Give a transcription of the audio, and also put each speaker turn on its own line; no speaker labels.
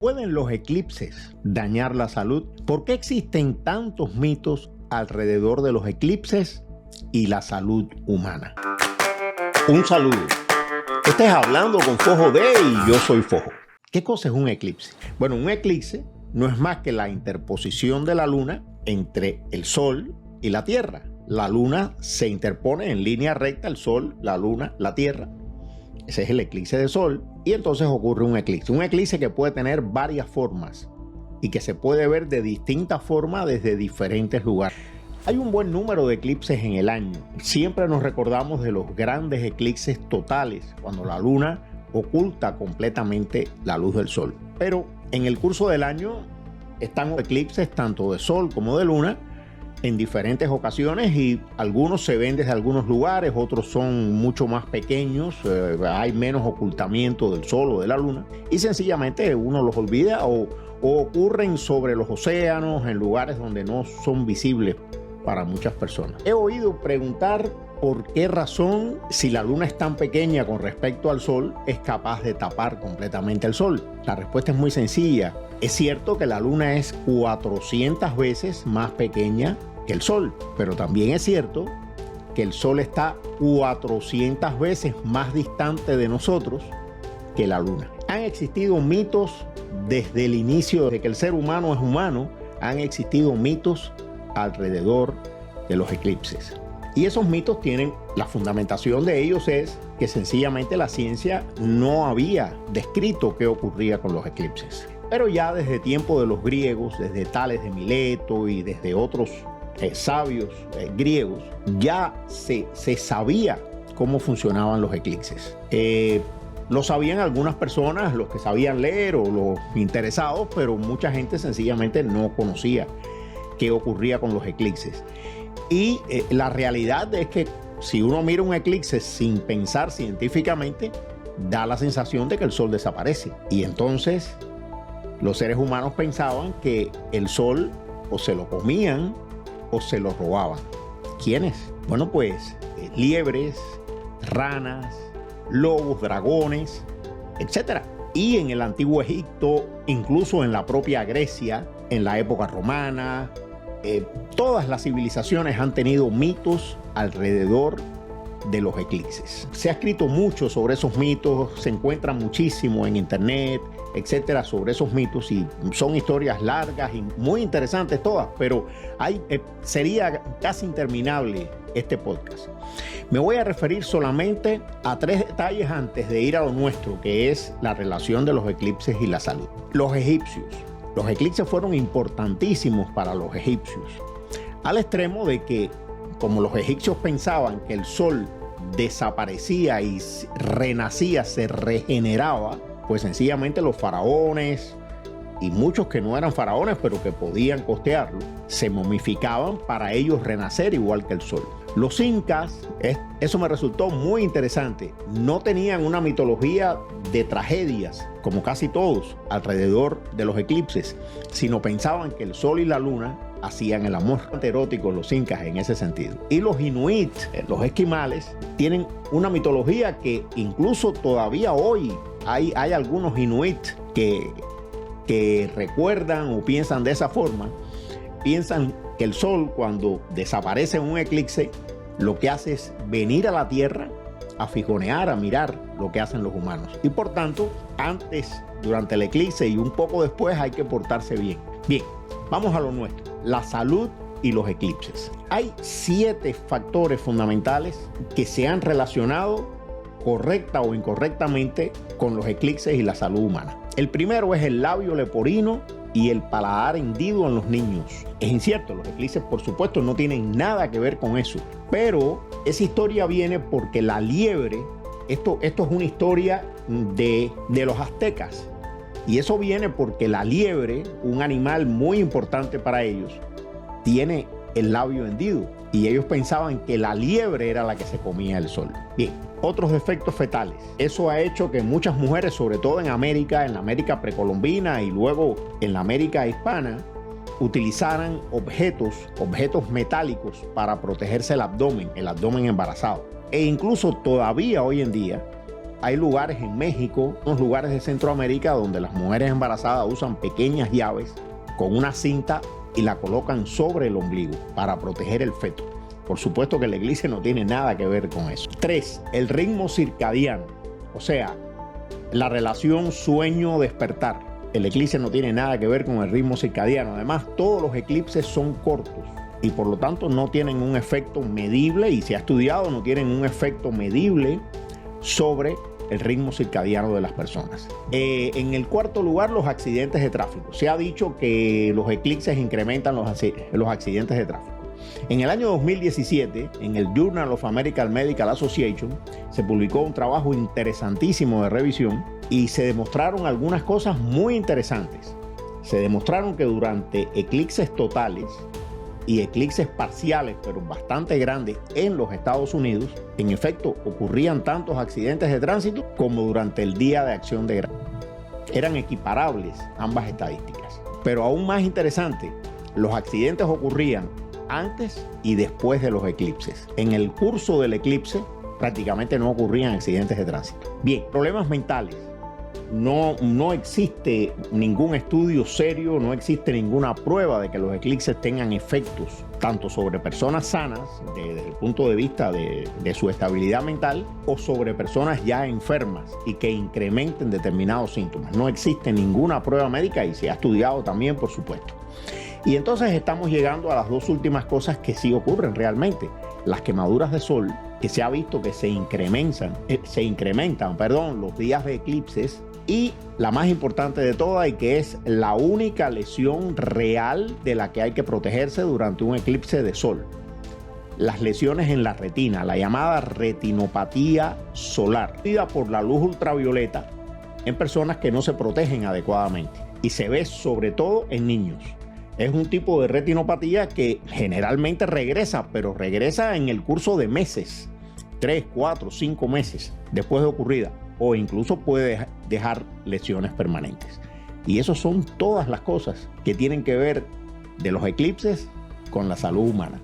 ¿Pueden los eclipses dañar la salud? ¿Por qué existen tantos mitos alrededor de los eclipses y la salud humana? Un saludo. Este es Hablando con Fojo D y yo soy Fojo. ¿Qué cosa es un eclipse? Bueno, un eclipse no es más que la interposición de la luna entre el sol y la tierra. La luna se interpone en línea recta, el sol, la luna, la tierra. Ese es el eclipse de sol y entonces ocurre un eclipse. Un eclipse que puede tener varias formas y que se puede ver de distintas formas desde diferentes lugares. Hay un buen número de eclipses en el año. Siempre nos recordamos de los grandes eclipses totales, cuando la luna oculta completamente la luz del sol. Pero en el curso del año están eclipses tanto de sol como de luna en diferentes ocasiones y algunos se ven desde algunos lugares, otros son mucho más pequeños, hay menos ocultamiento del sol o de la luna y sencillamente uno los olvida o ocurren sobre los océanos en lugares donde no son visibles para muchas personas. He oído preguntar por qué razón, si la luna es tan pequeña con respecto al sol, es capaz de tapar completamente el sol. La respuesta es muy sencilla. Es cierto que la luna es 400 veces más pequeña que el sol, pero también es cierto que el sol está 400 veces más distante de nosotros que la luna. Han existido mitos desde el inicio, desde que el ser humano es humano, han existido mitos alrededor de los eclipses. Y esos mitos tienen, la fundamentación de ellos es que sencillamente la ciencia no había descrito qué ocurría con los eclipses. Pero ya desde tiempo de los griegos, desde Tales de Mileto y desde otros sabios griegos, ya se sabía cómo funcionaban los eclipses. Lo sabían algunas personas, los que sabían leer o los interesados, pero mucha gente sencillamente no conocía qué ocurría con los eclipses. Y la realidad es que si uno mira un eclipse sin pensar científicamente, da la sensación de que el sol desaparece. Y entonces los seres humanos pensaban que el sol o se lo comían o se lo robaban. ¿Quiénes? Bueno, pues liebres, ranas, lobos, dragones, etc. Y en el antiguo Egipto, incluso en la propia Grecia, en la época romana, todas las civilizaciones han tenido mitos alrededor de los eclipses. Se ha escrito mucho sobre esos mitos, se encuentra muchísimo en internet, etcétera, sobre esos mitos y son historias largas y muy interesantes todas, pero sería casi interminable este podcast. Me voy a referir solamente a 3 detalles antes de ir a lo nuestro, que es la relación de los eclipses y la salud. Los egipcios. Los eclipses fueron importantísimos para los egipcios, al extremo de que, como los egipcios pensaban que el sol desaparecía y renacía, se regeneraba, pues sencillamente los faraones y muchos que no eran faraones pero que podían costearlo, se momificaban para ellos renacer igual que el sol. Los incas, eso me resultó muy interesante, no tenían una mitología de tragedias, como casi todos, alrededor de los eclipses, sino pensaban que el sol y la luna hacían el amor. Eróticos los incas en ese sentido. Y los inuit, los esquimales, tienen una mitología que incluso todavía hoy hay algunos inuit que recuerdan o piensan de esa forma. Piensan que el sol, cuando desaparece en un eclipse, lo que hace es venir a la tierra a fijonear, a mirar lo que hacen los humanos. Y por tanto, antes, durante el eclipse y un poco después hay que portarse bien. Bien, vamos a lo nuestro. La salud y los eclipses. Hay 7 factores fundamentales que se han relacionado correcta o incorrectamente con los eclipses y la salud humana. El primero es el labio leporino y el paladar hendido en los niños. Es incierto, los eclipses por supuesto no tienen nada que ver con eso, pero esa historia viene porque la liebre, esto es una historia de los aztecas, y eso viene porque la liebre, un animal muy importante para ellos, tiene el labio hendido y ellos pensaban que la liebre era la que se comía el sol. Bien, otros defectos fetales. Eso ha hecho que muchas mujeres, sobre todo en la América precolombina y luego en la América hispana, utilizaran objetos metálicos para protegerse el abdomen embarazado. E incluso todavía hoy en día hay lugares en México, unos lugares de Centroamérica donde las mujeres embarazadas usan pequeñas llaves con una cinta y la colocan sobre el ombligo para proteger el feto. Por supuesto que la iglesia no tiene nada que ver con eso. 3. El ritmo circadiano, o sea, la relación sueño-despertar. El eclipse no tiene nada que ver con el ritmo circadiano. Además, todos los eclipses son cortos y por lo tanto no tienen un efecto medible, y se ha estudiado, no tienen un efecto medible sobre el ritmo circadiano de las personas. En el cuarto lugar, los accidentes de tráfico. Se ha dicho que los eclipses incrementan los accidentes de tráfico. En el año 2017, en el Journal of American Medical Association, se publicó un trabajo interesantísimo de revisión y se demostraron algunas cosas muy interesantes. Se demostraron que durante eclipses totales y eclipses parciales, pero bastante grandes en los Estados Unidos, en efecto, ocurrían tantos accidentes de tránsito como durante el Día de Acción de Gracias. Eran equiparables ambas estadísticas. Pero aún más interesante, los accidentes ocurrían antes y después de los eclipses. En el curso del eclipse prácticamente no ocurrían accidentes de tránsito. Bien, problemas mentales. No existe ningún estudio serio, no existe ninguna prueba de que los eclipses tengan efectos tanto sobre personas sanas desde el punto de vista de su estabilidad mental, o sobre personas ya enfermas y que incrementen determinados síntomas. No existe ninguna prueba médica y se ha estudiado también, por supuesto. Y entonces estamos llegando a las dos últimas cosas que sí ocurren realmente. Las quemaduras de sol, que se ha visto que se incrementan los días de eclipses, y la más importante de todas, y que es la única lesión real de la que hay que protegerse durante un eclipse de sol: las lesiones en la retina, la llamada retinopatía solar, producida por la luz ultravioleta en personas que no se protegen adecuadamente, y se ve sobre todo en niños. Es un tipo de retinopatía que generalmente regresa, pero regresa en el curso de meses, 3, 4, 5 meses después de ocurrida, o incluso puede dejar lesiones permanentes. Y eso son todas las cosas que tienen que ver de los eclipses con la salud humana.